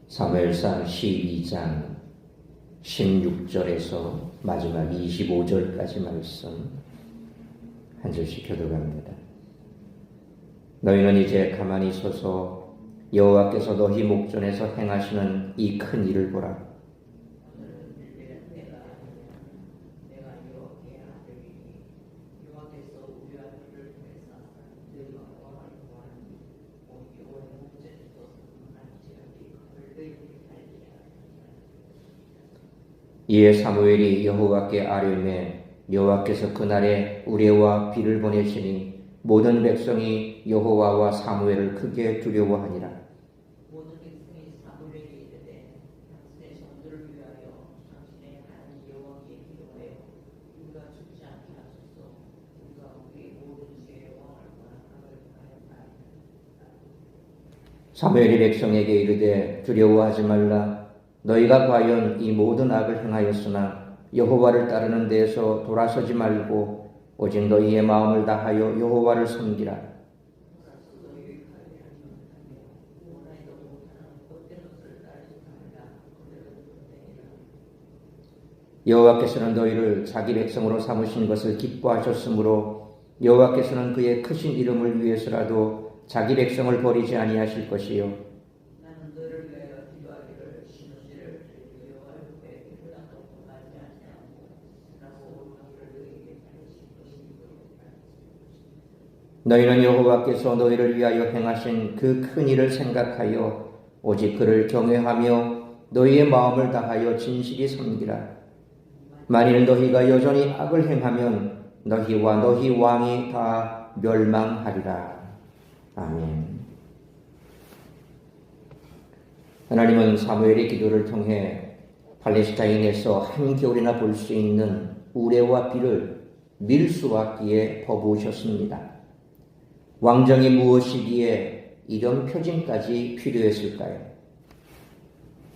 사무엘상 12장 16절에서 마지막 25절까지 말씀 한 절씩 교독합니다. 너희는 이제 가만히 서서 여호와께서 너희 목전에서 행하시는 이 큰 일을 보라. 이에 사무엘이 여호와께 아뢰매 여호와께서 그날에 우레와 비를 보내시니 모든 백성이 여호와와 사무엘을 크게 두려워하니라. 모든 백성이 사무엘에게 이르되 당신의 전도를 위하여 당신의 하나님 여호와께 기도하여 우리가 죽지 않게 하소서. 우리가 우리의 모든 죄와 악을 하였나이다. 사무엘이 백성에게 이르되 두려워하지 말라. 너희가 과연 이 모든 악을 행하였으나 여호와를 따르는 데에서 돌아서지 말고 오직 너희의 마음을 다하여 여호와를 섬기라. 여호와께서는 너희를 자기 백성으로 삼으신 것을 기뻐하셨으므로 여호와께서는 그의 크신 이름을 위해서라도 자기 백성을 버리지 아니하실 것이요 나는 너를 위하여 기도하기를 신우시를 여호와의 후에 흘러가고 하지 아니하고 나서 우리를 너희에게 가르칠 것이므로. 너희는 여호와께서 너희를 위하여 행하신 그 큰 일을 생각하여 오직 그를 경외하며 너희의 마음을 다하여 진실이 섬기라. 만일 너희가 여전히 악을 행하면 너희와 너희 왕이 다 멸망하리라. 아멘. 하나님은 사무엘의 기도를 통해 팔레스타인에서 한겨울이나 볼 수 있는 우레와 비를 밀수하기에 퍼부으셨습니다. 왕정이 무엇이기에 이런 표징까지 필요했을까요?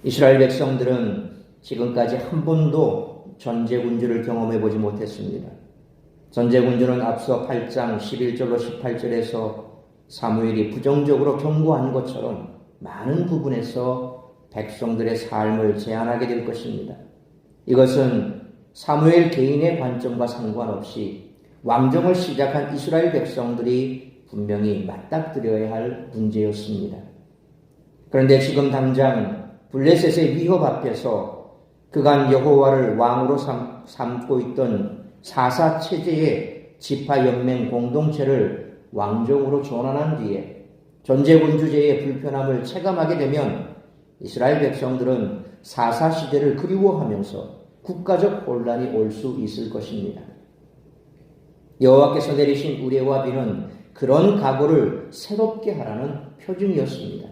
이스라엘 백성들은 지금까지 한 번도 전제군주를 경험해 보지 못했습니다. 전제군주는 앞서 8장 11절로 18절에서 사무엘이 부정적으로 경고한 것처럼 많은 부분에서 백성들의 삶을 제한하게 될 것입니다. 이것은 사무엘 개인의 관점과 상관없이 왕정을 시작한 이스라엘 백성들이 분명히 맞닥뜨려야 할 문제였습니다. 그런데 지금 당장 블레셋의 위협 앞에서 그간 여호와를 왕으로 삼고 있던 사사 체제의 지파연맹 공동체를 왕정으로 전환한 뒤에 전제군주제의 불편함을 체감하게 되면 이스라엘 백성들은 사사 시대를 그리워하면서 국가적 혼란이 올 수 있을 것입니다. 여호와께서 내리신 우레와 비는 그런 각오를 새롭게 하라는 표징이었습니다.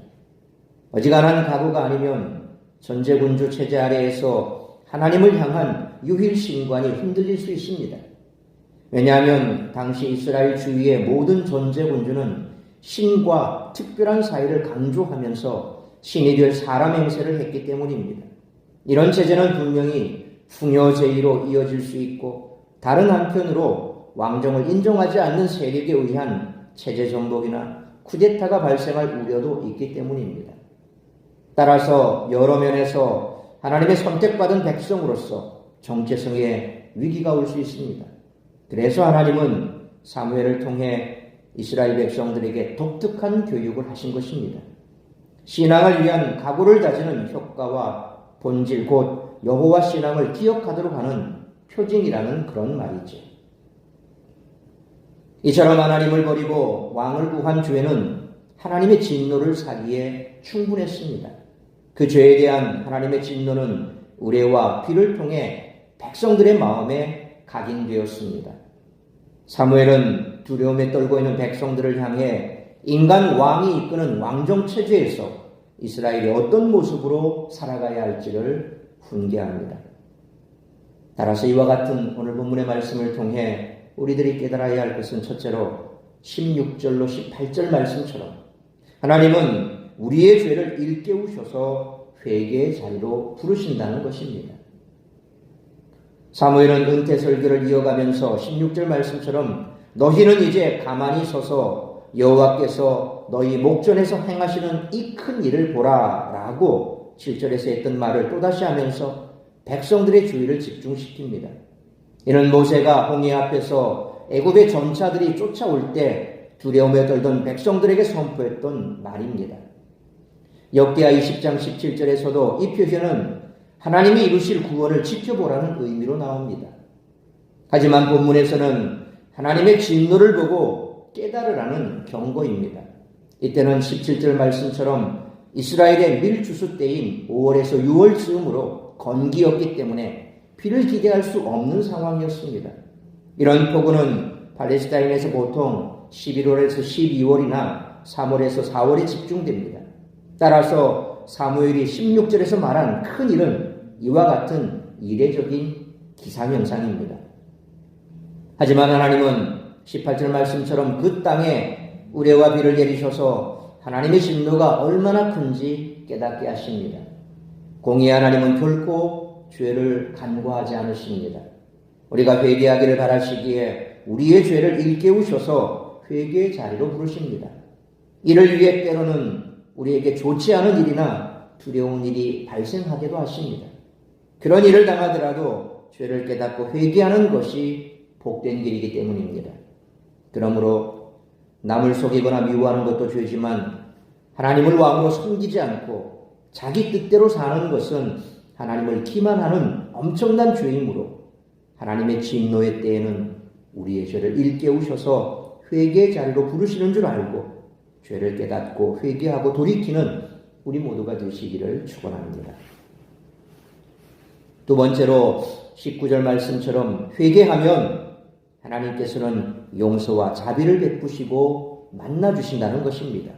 어지간한 각오가 아니면 전제군주 체제 아래에서 하나님을 향한 유일신관이 흔들릴 수 있습니다. 왜냐하면 당시 이스라엘 주위의 모든 전제군주는 신과 특별한 사이를 강조하면서 신이 될 사람 행세를 했기 때문입니다. 이런 체제는 분명히 풍요제의로 이어질 수 있고 다른 한편으로 왕정을 인정하지 않는 세력에 의한 체제 정복이나 쿠데타가 발생할 우려도 있기 때문입니다. 따라서 여러 면에서 하나님의 선택받은 백성으로서 정체성에 위기가 올 수 있습니다. 그래서 하나님은 사무엘을 통해 이스라엘 백성들에게 독특한 교육을 하신 것입니다. 신앙을 위한 각오를 다지는 효과와 본질 곧 여호와 신앙을 기억하도록 하는 표징이라는 그런 말이죠. 이처럼 하나님을 버리고 왕을 구한 죄는 하나님의 진노를 사기에 충분했습니다. 그 죄에 대한 하나님의 진노는 우레와 비를 통해 백성들의 마음에 각인되었습니다. 사무엘은 두려움에 떨고 있는 백성들을 향해 인간 왕이 이끄는 왕정 체제에서 이스라엘이 어떤 모습으로 살아가야 할지를 훈계합니다. 따라서 이와 같은 오늘 본문의 말씀을 통해 우리들이 깨달아야 할 것은 첫째로 16절로 18절 말씀처럼 하나님은 우리의 죄를 일깨우셔서 회개의 자리로 부르신다는 것입니다. 사무엘은 은퇴 설교를 이어가면서 16절 말씀처럼 너희는 이제 가만히 서서 여호와께서 너희 목전에서 행하시는 이 큰 일을 보라 라고 7절에서 했던 말을 또다시 하면서 백성들의 주의를 집중시킵니다. 이는 모세가 홍해 앞에서 애굽의 전차들이 쫓아올 때 두려움에 떨던 백성들에게 선포했던 말입니다. 역대하 20장 17절에서도 이 표현은 하나님이 이루실 구원을 지켜보라는 의미로 나옵니다. 하지만 본문에서는 하나님의 진노를 보고 깨달으라는 경고입니다. 이때는 17절 말씀처럼 이스라엘의 밀추수 때인 5월에서 6월 즈음으로 건기였기 때문에 비를 기대할 수 없는 상황이었습니다. 이런 폭우는 팔레스타인에서 보통 11월에서 12월이나 3월에서 4월에 집중됩니다. 따라서 사무엘이 16절에서 말한 큰 일은 이와 같은 이례적인 기상현상입니다. 하지만 하나님은 18절 말씀처럼 그 땅에 우레와 비를 내리셔서 하나님의 진노가 얼마나 큰지 깨닫게 하십니다. 공의의 하나님은 결코 죄를 간과하지 않으십니다. 우리가 회개하기를 바라시기에 우리의 죄를 일깨우셔서 회개의 자리로 부르십니다. 이를 위해 때로는 우리에게 좋지 않은 일이나 두려운 일이 발생하기도 하십니다. 그런 일을 당하더라도 죄를 깨닫고 회개하는 것이 복된 길이기 때문입니다. 그러므로 남을 속이거나 미워하는 것도 죄지만 하나님을 왕으로 섬기지 않고 자기 뜻대로 사는 것은 하나님을 기만하는 엄청난 죄이므로 하나님의 진노의 때에는 우리의 죄를 일깨우셔서 회개의 자리로 부르시는 줄 알고 죄를 깨닫고 회개하고 돌이키는 우리 모두가 되시기를 축원합니다. 두 번째로 19절 말씀처럼 회개하면 하나님께서는 용서와 자비를 베푸시고 만나주신다는 것입니다.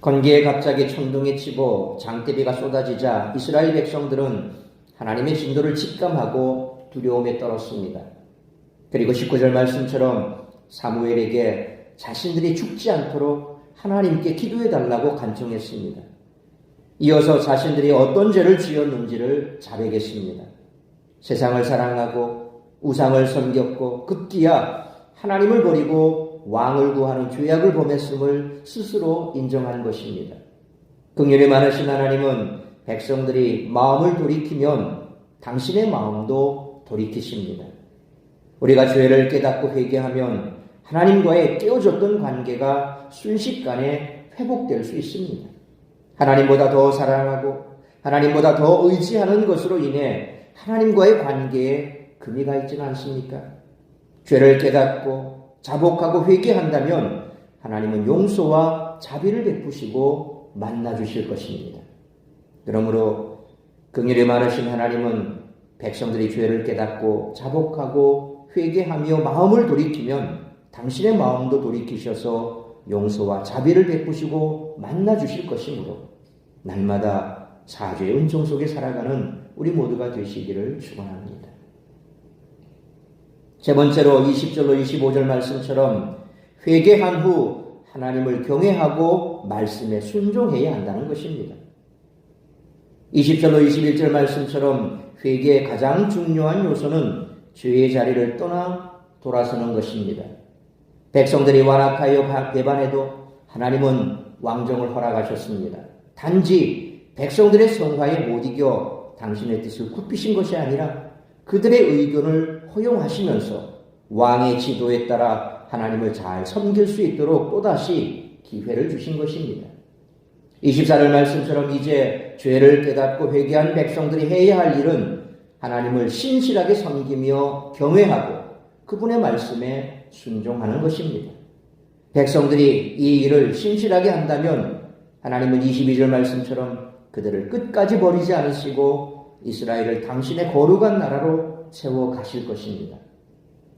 건기에 갑자기 천둥이 치고 장대비가 쏟아지자 이스라엘 백성들은 하나님의 진노를 직감하고 두려움에 떨었습니다. 그리고 19절 말씀처럼 사무엘에게 자신들이 죽지 않도록 하나님께 기도해달라고 간청했습니다. 이어서 자신들이 어떤 죄를 지었는지를 자백했습니다. 세상을 사랑하고 우상을 섬겼고 급기야 하나님을 버리고 왕을 구하는 죄악을 범했음을 스스로 인정한 것입니다. 긍휼이 많으신 하나님은 백성들이 마음을 돌이키면 당신의 마음도 돌이키십니다. 우리가 죄를 깨닫고 회개하면 하나님과의 깨어졌던 관계가 순식간에 회복될 수 있습니다. 하나님보다 더 사랑하고 하나님보다 더 의지하는 것으로 인해 하나님과의 관계에 금이 가 있지는 않습니까? 죄를 깨닫고 자복하고 회개한다면 하나님은 용서와 자비를 베푸시고 만나주실 것입니다. 그러므로 긍휼이 많으신 하나님은 백성들이 죄를 깨닫고 자복하고 회개하며 마음을 돌이키면 당신의 마음도 돌이키셔서 용서와 자비를 베푸시고 만나주실 것이므로 날마다 사죄의 은총 속에 살아가는 우리 모두가 되시기를 축원합니다. 세 번째로 20절로 25절 말씀처럼 회개한 후 하나님을 경외하고 말씀에 순종해야 한다는 것입니다. 20절로 21절 말씀처럼 회개의 가장 중요한 요소는 죄의 자리를 떠나 돌아서는 것입니다. 백성들이 완악하여 배반해도 하나님은 왕정을 허락하셨습니다. 단지 백성들의 성화에 못 이겨 당신의 뜻을 굽히신 것이 아니라 그들의 의견을 허용하시면서 왕의 지도에 따라 하나님을 잘 섬길 수 있도록 또다시 기회를 주신 것입니다. 24절 말씀처럼 이제 죄를 깨닫고 회개한 백성들이 해야 할 일은 하나님을 신실하게 섬기며 경외하고 그분의 말씀에 순종하는 것입니다. 백성들이 이 일을 신실하게 한다면 하나님은 22절 말씀처럼 그들을 끝까지 버리지 않으시고 이스라엘을 당신의 거룩한 나라로 세워 가실 것입니다.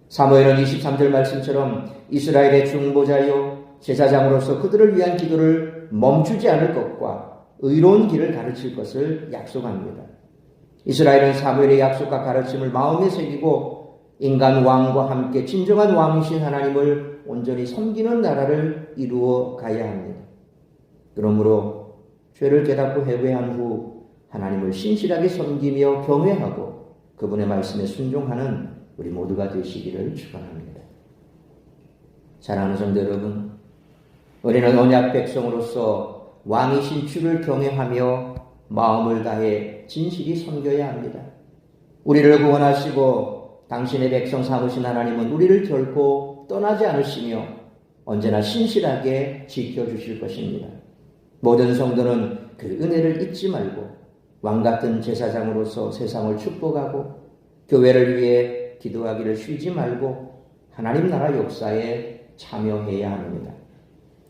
사무엘은 23절 말씀처럼 이스라엘의 중보자요 제사장으로서 그들을 위한 기도를 멈추지 않을 것과 의로운 길을 가르칠 것을 약속합니다. 이스라엘은 사무엘의 약속과 가르침을 마음에 새기고 인간 왕과 함께 진정한 왕이신 하나님을 온전히 섬기는 나라를 이루어 가야 합니다. 그러므로 죄를 깨닫고 회개한 후 하나님을 신실하게 섬기며 경외하고 그분의 말씀에 순종하는 우리 모두가 되시기를 축원합니다. 사랑하는 성도 여러분, 우리는 언약 백성으로서 왕이신 주를 경외하며 마음을 다해 진실이 섬겨야 합니다. 우리를 구원하시고 당신의 백성 삼으신 하나님은 우리를 결코 떠나지 않으시며 언제나 신실하게 지켜주실 것입니다. 모든 성도는 그 은혜를 잊지 말고 왕같은 제사장으로서 세상을 축복하고 교회를 위해 기도하기를 쉬지 말고 하나님 나라 역사에 참여해야 합니다.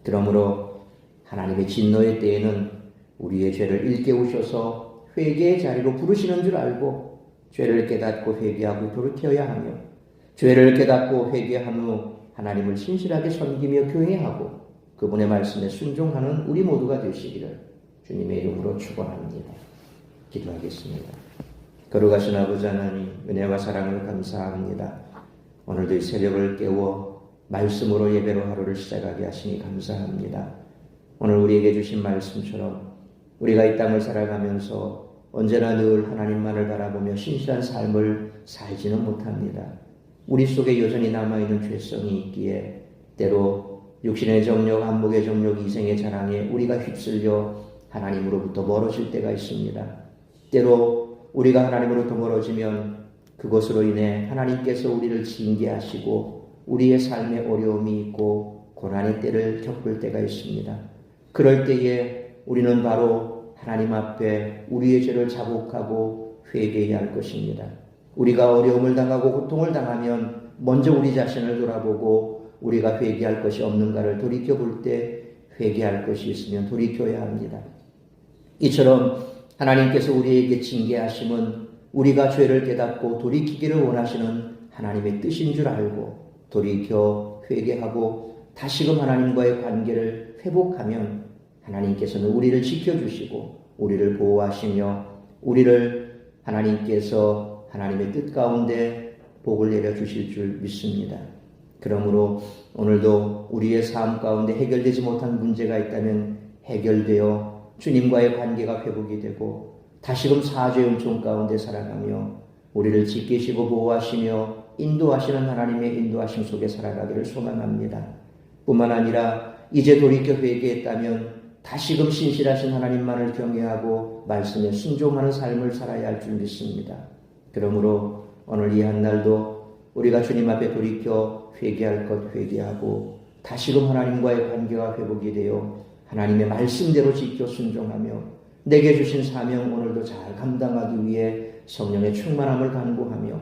그러므로 하나님의 진노의 때에는 우리의 죄를 일깨우셔서 회개의 자리로 부르시는 줄 알고 죄를 깨닫고 회개하고 돌이켜야 하며 죄를 깨닫고 회개한 후 하나님을 신실하게 섬기며 교회하고 그분의 말씀에 순종하는 우리 모두가 되시기를 주님의 이름으로 축원합니다. 기도하겠습니다. 거룩하신 아버지 하나님, 은혜와 사랑을 감사합니다. 오늘도 이 새벽을 깨워 말씀으로 예배로 하루를 시작하게 하시니 감사합니다. 오늘 우리에게 주신 말씀처럼 우리가 이 땅을 살아가면서 언제나 늘 하나님만을 바라보며 신실한 삶을 살지는 못합니다. 우리 속에 여전히 남아있는 죄성이 있기에 때로 육신의 정욕, 안목의 정욕, 이생의 자랑에 우리가 휩쓸려 하나님으로부터 멀어질 때가 있습니다. 때로 우리가 하나님으로부터 멀어지면 그것으로 인해 하나님께서 우리를 징계하시고 우리의 삶에 어려움이 있고 고난의 때를 겪을 때가 있습니다. 그럴 때에 우리는 바로 하나님 앞에 우리의 죄를 자복하고 회개해야 할 것입니다. 우리가 어려움을 당하고 고통을 당하면 먼저 우리 자신을 돌아보고 우리가 회개할 것이 없는가를 돌이켜볼 때 회개할 것이 있으면 돌이켜야 합니다. 이처럼 하나님께서 우리에게 징계하심은 우리가 죄를 깨닫고 돌이키기를 원하시는 하나님의 뜻인 줄 알고 돌이켜 회개하고 다시금 하나님과의 관계를 회복하면 하나님께서는 우리를 지켜주시고 우리를 보호하시며 우리를 하나님께서 하나님의 뜻 가운데 복을 내려주실 줄 믿습니다. 그러므로 오늘도 우리의 삶 가운데 해결되지 못한 문제가 있다면 해결되어 주님과의 관계가 회복이 되고 다시금 사죄의 은총 가운데 살아가며 우리를 지키시고 보호하시며 인도하시는 하나님의 인도하심 속에 살아가기를 소망합니다. 뿐만 아니라 이제 돌이켜 회개했다면 다시금 신실하신 하나님만을 경외하고 말씀에 순종하는 삶을 살아야 할 줄 믿습니다. 그러므로 오늘 이 한날도 우리가 주님 앞에 돌이켜 회개할 것 회개하고 다시금 하나님과의 관계가 회복이 되어 하나님의 말씀대로 지켜 순종하며 내게 주신 사명 오늘도 잘 감당하기 위해 성령의 충만함을 간구하며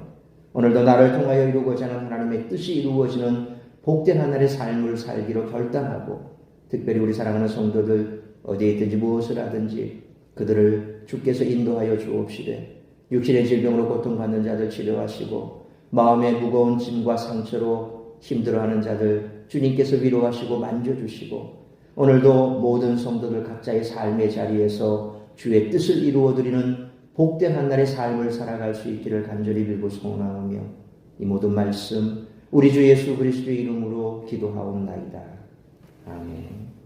오늘도 나를 통하여 이루고자 하는 하나님의 뜻이 이루어지는 복된 하늘의 삶을 살기로 결단하고 특별히 우리 사랑하는 성도들 어디에 있든지 무엇을 하든지 그들을 주께서 인도하여 주옵시되 육신의 질병으로 고통받는 자들 치료하시고 마음의 무거운 짐과 상처로 힘들어하는 자들 주님께서 위로하시고 만져주시고 오늘도 모든 성도들 각자의 삶의 자리에서 주의 뜻을 이루어드리는 복된 한날의 삶을 살아갈 수 있기를 간절히 빌고 소원하오며 이 모든 말씀 우리 주 예수 그리스도의 이름으로 기도하옵나이다. 아멘.